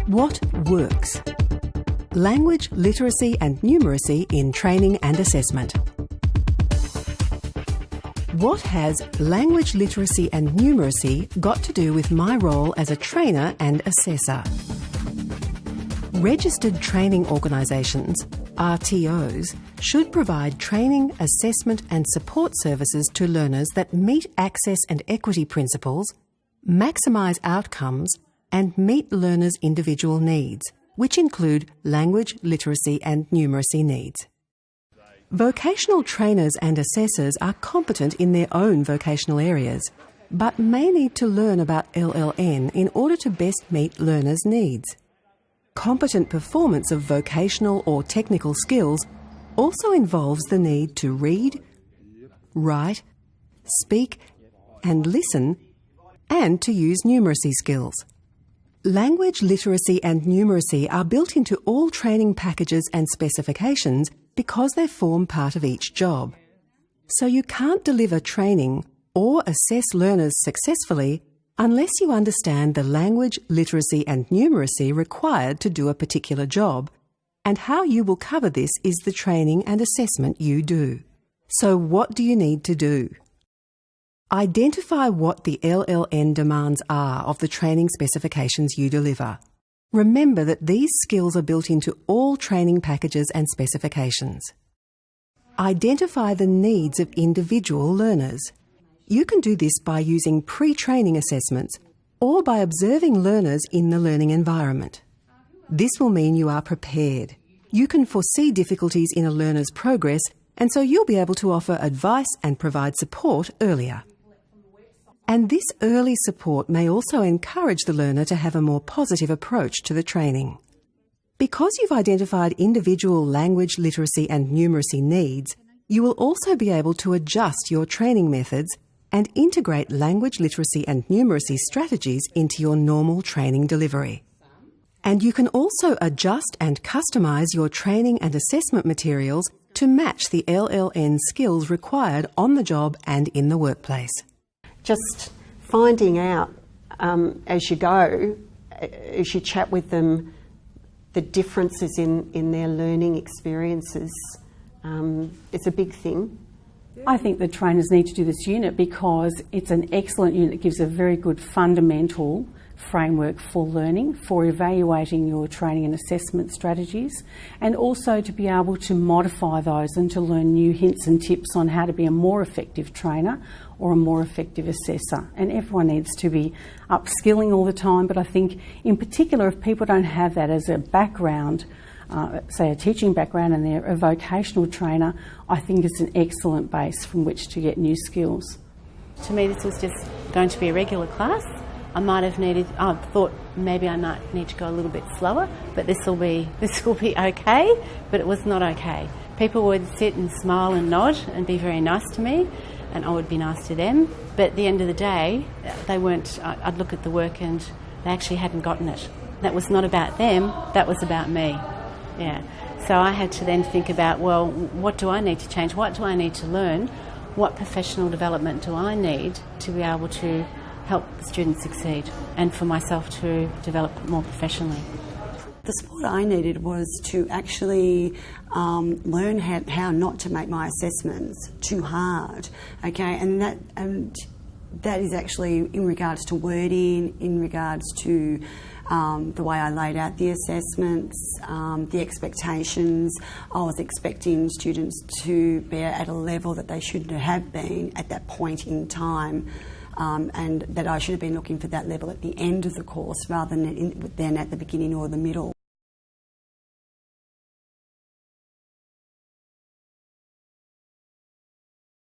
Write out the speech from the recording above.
What works? Language, literacy and numeracy in training and assessment. What has language literacy and numeracy got to do with my role as a trainer and assessor? Registered training organisations, RTOs, should provide training, assessment and support services to learners that meet access and equity principles, maximise outcomes and meet learners' individual needs, which include language, literacy and numeracy needs. Vocational trainers and assessors are competent in their own vocational areas, but may need to learn about LLN in order to best meet learners' needs. Competent performance of vocational or technical skills also involves the need to read, write, speak and listen, and to use numeracy skills. Language, literacy and numeracy are built into all training packages and specifications because they form part of each job. So you can't deliver training or assess learners successfully unless you understand the language, literacy and numeracy required to do a particular job, and how you will cover this is the training and assessment you do. So what do you need to do? Identify what the LLN demands are of the training specifications you deliver. Remember that these skills are built into all training packages and specifications. Identify the needs of individual learners. You can do this by using pre-training assessments or by observing learners in the learning environment. This will mean you are prepared. You can foresee difficulties in a learner's progress, and so you'll be able to offer advice and provide support earlier. And this early support may also encourage the learner to have a more positive approach to the training. Because you've identified individual language, literacy and numeracy needs, you will also be able to adjust your training methods and integrate language, literacy and numeracy strategies into your normal training delivery. And you can also adjust and customise your training and assessment materials to match the LLN skills required on the job and in the workplace. Just finding out as you go, as you chat with them, the differences in their learning experiences, it's a big thing. I think the trainers need to do this unit because it's an excellent unit that gives a very good fundamental framework for learning, for evaluating your training and assessment strategies, and also to be able to modify those and to learn new hints and tips on how to be a more effective trainer or a more effective assessor. And everyone needs to be upskilling all the time, but I think in particular if people don't have that as a background, say a teaching background and they're a vocational trainer, I think it's an excellent base from which to get new skills. To me this was just going to be a regular class. I thought maybe I might need to go a little bit slower, but this will be okay, but it was not okay. People would sit and smile and nod and be very nice to me, and I would be nice to them, but at the end of the day, I'd look at the work and they actually hadn't gotten it. That was not about them, that was about me. Yeah. So I had to then think about, well, what do I need to change? What do I need to learn? What professional development do I need to be able to help the students succeed and for myself to develop more professionally? The support I needed was to actually learn how not to make my assessments too hard, okay, and that is actually in regards to wording, in regards to the way I laid out the assessments, the expectations. I was expecting students to be at a level that they shouldn't have been at that point in time. And that I should have been looking for that level at the end of the course rather than at the beginning or the middle.